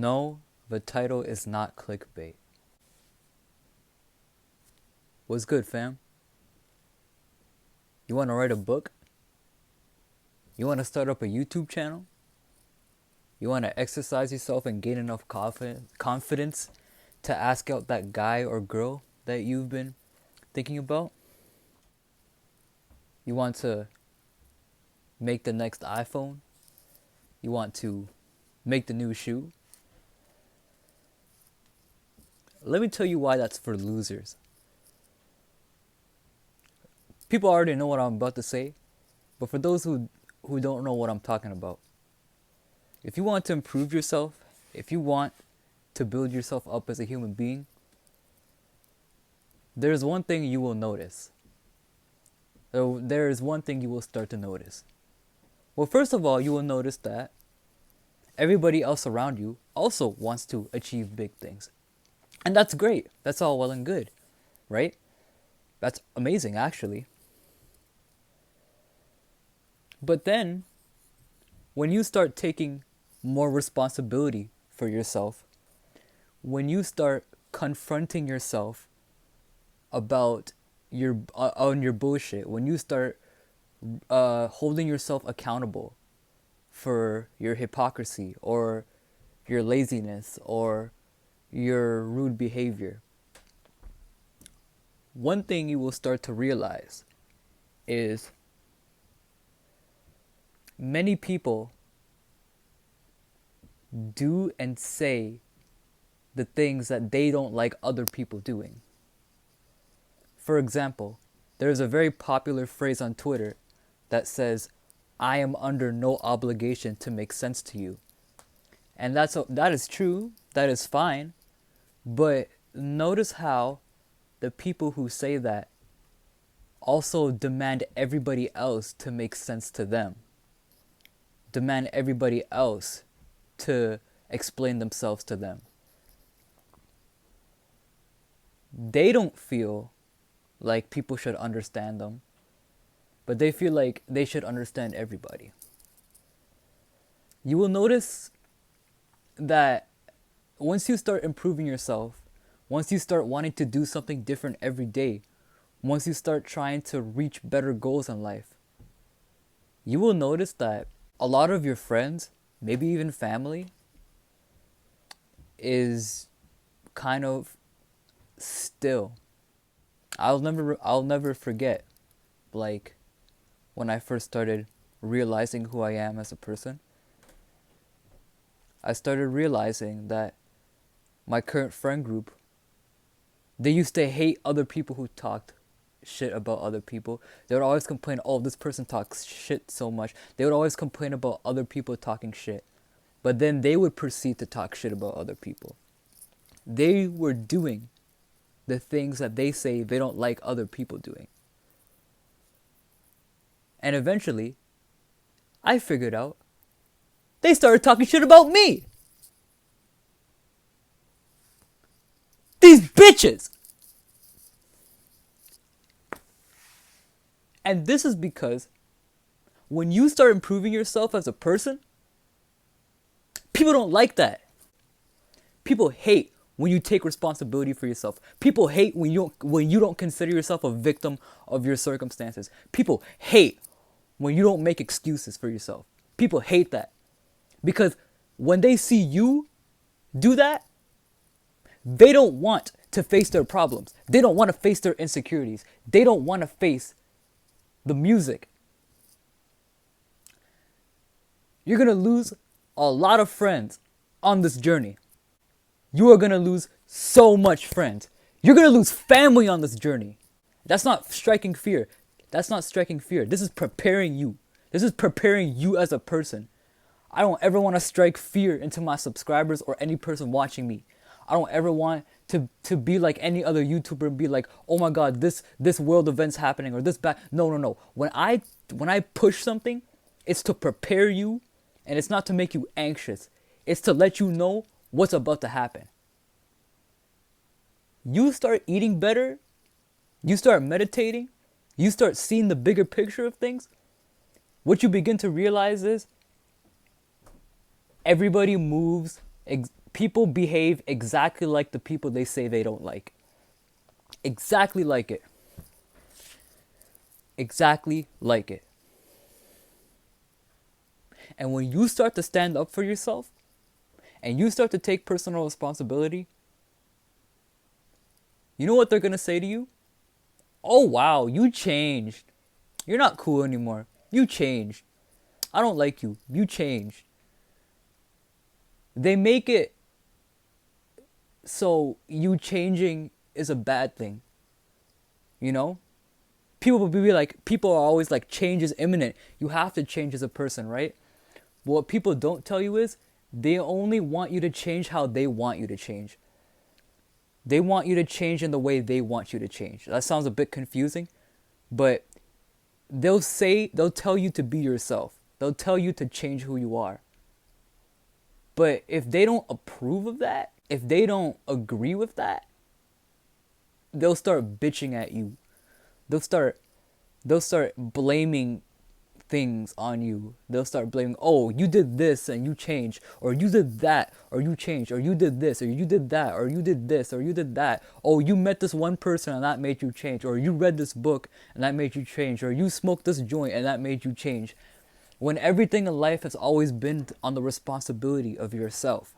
No, the title is not clickbait. What's good, fam? You want to write a book? You want to start up a YouTube channel? You want to exercise yourself and gain enough confidence to ask out that guy or girl that you've been thinking about? You want to make the next iPhone? You want to make the new shoe? Let me tell you why that's for losers. People already know what I'm about to say, but for those who don't know what I'm talking about, if you want to improve yourself, if you want to build yourself up as a human being, there's one thing you will notice. There is one thing you will start to notice. Well, first of all, you will notice that everybody else around you also wants to achieve big things. And that's great. That's all well and good, right? That's amazing, actually. But then, when you start taking more responsibility for yourself, when you start confronting yourself about on your bullshit, when you start holding yourself accountable for your hypocrisy or your laziness or your rude behavior, one thing you will start to realize is many people do and say the things that they don't like other people doing. For example, there's a very popular phrase on Twitter that says, "I am under no obligation to make sense to you." And that is true, that is fine, but notice how the people who say that also demand everybody else to make sense to them. Demand everybody else to explain themselves to them. They don't feel like people should understand them, but they feel like they should understand everybody. You will notice that once you start improving yourself, once you start wanting to do something different every day, once you start trying to reach better goals in life, you will notice that a lot of your friends, maybe even family, is kind of still. I'll never forget, like, when I first started realizing who I am as a person. I started realizing that my current friend group, they used to hate other people who talked shit about other people. They would always complain, "Oh, this person talks shit so much." They would always complain about other people talking shit. But then they would proceed to talk shit about other people. They were doing the things that they say they don't like other people doing. And eventually, I figured out they started talking shit about me. These bitches! And this is because when you start improving yourself as a person, people don't like that. People hate when you take responsibility for yourself. People hate when you don't consider yourself a victim of your circumstances. People hate when you don't make excuses for yourself. People hate that. Because when they see you do that, they don't want to face their problems. They don't want to face their insecurities. They don't want to face the music. You're going to lose a lot of friends on this journey. You are going to lose so much friends. You're going to lose family on this journey. That's not striking fear. That's not striking fear. This is preparing you. This is preparing you as a person. I don't ever want to strike fear into my subscribers or any person watching me. I don't ever want to be like any other YouTuber and be like, "Oh my God, this world event's happening," or this bad. No. When I push something, it's to prepare you, and it's not to make you anxious. It's to let you know what's about to happen. You start eating better, you start meditating, you start seeing the bigger picture of things. What you begin to realize is everybody moves People behave exactly like the people they say they don't like. Exactly like it. Exactly like it. And when you start to stand up for yourself and you start to take personal responsibility, you know what they're going to say to you? Oh, wow, you changed. You're not cool anymore. You changed. I don't like you. You changed. They make it so you changing is a bad thing. You know? People will be like, people are always like, change is imminent. You have to change as a person, right? But what people don't tell you is they only want you to change how they want you to change. They want you to change in the way they want you to change. That sounds a bit confusing, but they'll tell you to be yourself. They'll tell you to change who you are. But if they don't approve of that, if they don't agree with that, they'll start bitching at you. They'll start blaming things on you. They'll start blaming, oh, you did this and you changed, or you did that, or you changed, or you did this, or you did that, or you did this, or you did that. Oh, you met this one person and that made you change, or you read this book and that made you change, or you smoked this joint and that made you change. When everything in life has always been on the responsibility of yourself.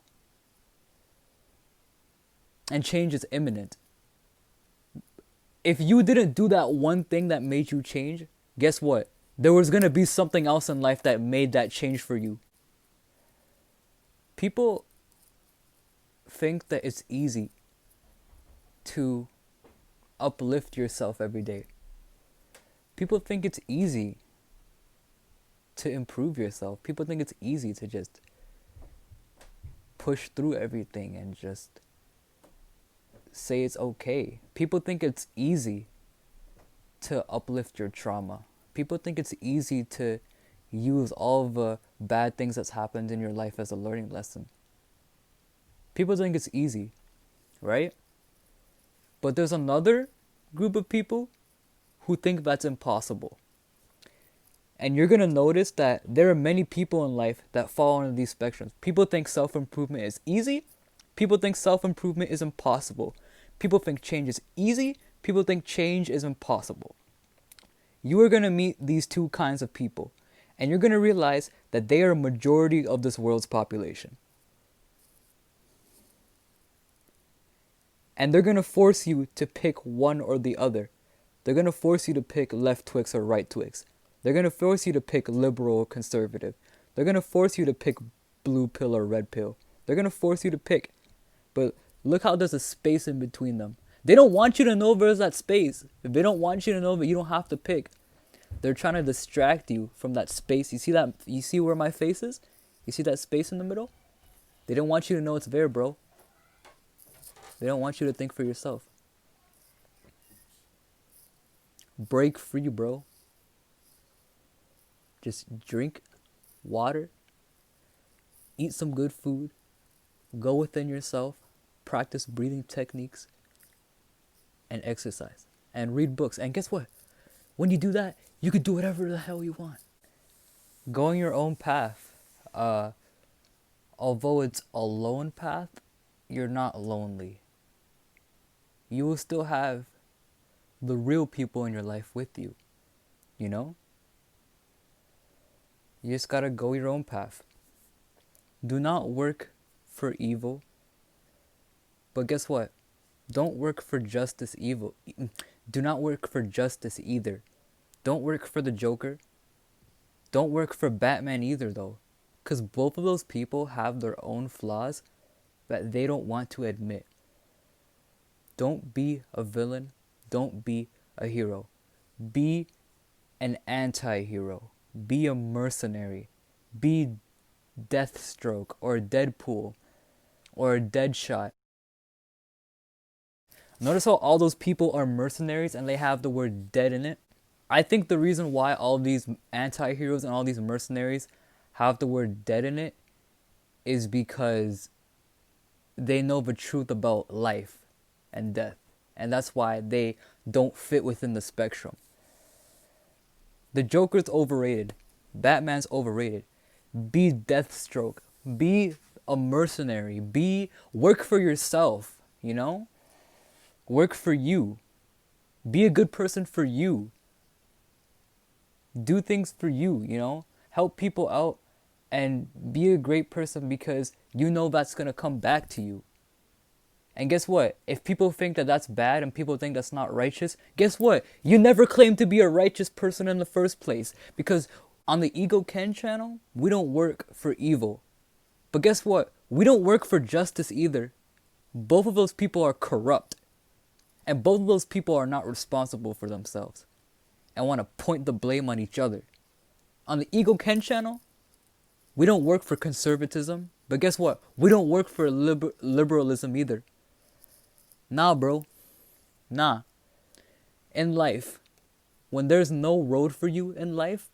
And change is imminent. If you didn't do that one thing that made you change, guess what? There was going to be something else in life that made that change for you. People think that it's easy to uplift yourself every day. People think it's easy to improve yourself. People think it's easy to just push through everything and just say it's okay. People think it's easy to uplift your trauma. People think it's easy to use all the bad things that's happened in your life as a learning lesson. People think it's easy, right? But there's another group of people who think that's impossible. And you're going to notice that there are many people in life that fall into these spectrums. People think self-improvement is easy. People think self-improvement is impossible. People think change is easy. People think change is impossible. You are going to meet these two kinds of people. And you're going to realize that they are a majority of this world's population. And they're going to force you to pick one or the other. They're going to force you to pick left Twix or right Twix. They're going to force you to pick liberal or conservative. They're going to force you to pick blue pill or red pill. They're going to force you to pick. But look how there's a space in between them. They don't want you to know there's that space. If they don't want you to know that you don't have to pick. They're trying to distract you from that space. You see that? You see where my face is? You see that space in the middle? They don't want you to know it's there, bro. They don't want you to think for yourself. Break free, bro. Just drink water. Eat some good food. Go within yourself. Practice breathing techniques. And exercise. And read books. And guess what? When you do that, you can do whatever the hell you want. Going your own path. Although it's a lone path, you're not lonely. You will still have the real people in your life with you. You know? You just gotta go your own path. Do not work for evil. But guess what? Don't work for justice evil. Do not work for justice either. Don't work for the Joker. Don't work for Batman either, though. Because both of those people have their own flaws that they don't want to admit. Don't be a villain. Don't be a hero. Be an anti-hero. Be a mercenary. Be Deathstroke or Deadpool or Deadshot. Notice how all those people are mercenaries and they have the word dead in it? I think the reason why all these anti-heroes and all these mercenaries have the word dead in it is because they know the truth about life and death. And that's why they don't fit within the spectrum. The Joker's overrated. Batman's overrated. Be Deathstroke. Be a mercenary. Work for yourself, Work for you. Be a good person for you. Do things for you, Help people out and be a great person because you know that's going to come back to you. And guess what? If people think that that's bad and people think that's not righteous, guess what? You never claimed to be a righteous person in the first place. Because on the Ego Ken channel, we don't work for evil. But guess what? We don't work for justice either. Both of those people are corrupt. And both of those people are not responsible for themselves. And want to point the blame on each other. On the Ego Ken channel, we don't work for conservatism. But guess what? We don't work for liberalism either. Nah, bro. Nah. In life, when there's no road for you in life,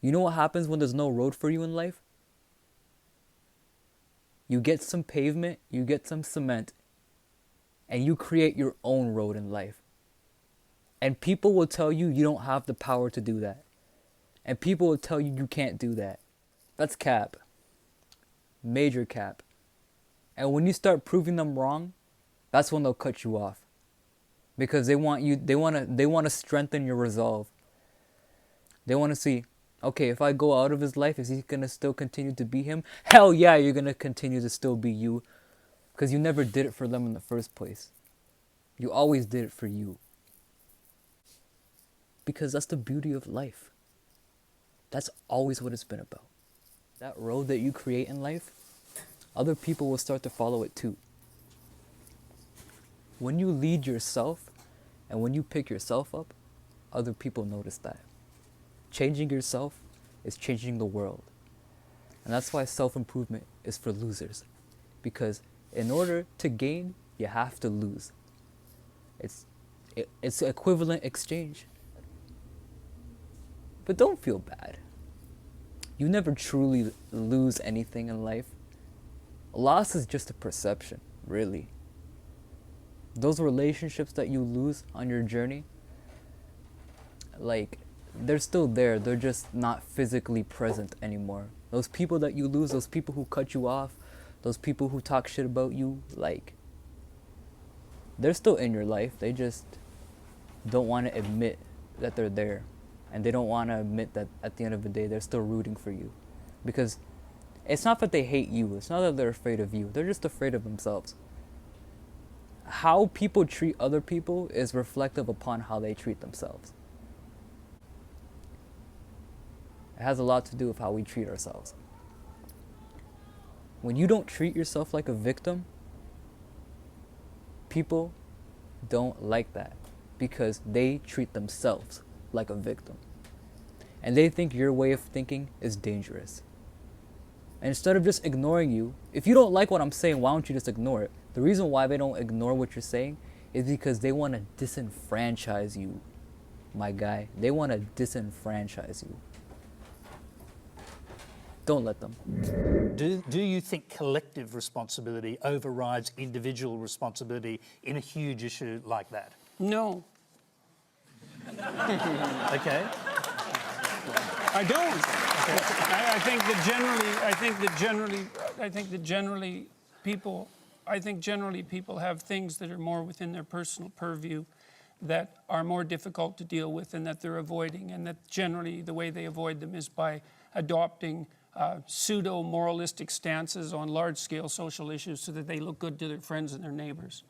you know what happens when there's no road for you in life? You get some pavement, you get some cement, and you create your own road in life. And people will tell you you don't have the power to do that. And people will tell you you can't do that. That's cap. Major cap. And when you start proving them wrong, that's when they'll cut you off. Because they want to strengthen your resolve. They want to see, okay, if I go out of his life, is he going to still continue to be him? Hell yeah, you're going to continue to still be you. Because you never did it for them in the first place. You always did it for you. Because that's the beauty of life. That's always what it's been about. That road that you create in life, other people will start to follow it too. When you lead yourself and when you pick yourself up, other people notice that. Changing yourself is changing the world. And that's why self-improvement is for losers. Because in order to gain, you have to lose. It's equivalent exchange. But don't feel bad. You never truly lose anything in life. Loss is just a perception, really. Those relationships that you lose on your journey, they're still there. They're just not physically present anymore. Those people that you lose, those people who cut you off, those people who talk shit about you, they're still in your life. They just don't want to admit that they're there. And they don't want to admit that at the end of the day, they're still rooting for you. Because it's not that they hate you. It's not that they're afraid of you. They're just afraid of themselves. How people treat other people is reflective upon how they treat themselves. It has a lot to do with how we treat ourselves. When you don't treat yourself like a victim, people don't like that because they treat themselves like a victim. And they think your way of thinking is dangerous. And instead of just ignoring you, if you don't like what I'm saying, why don't you just ignore it? The reason why they don't ignore what you're saying is because they want to disenfranchise you, my guy. They want to disenfranchise you. Don't let them. Do you think collective responsibility overrides individual responsibility in a huge issue like that? No, Okay. I don't. Okay. I think generally people have things that are more within their personal purview that are more difficult to deal with and that they're avoiding, and that generally the way they avoid them is by adopting pseudo-moralistic stances on large-scale social issues so that they look good to their friends and their neighbors.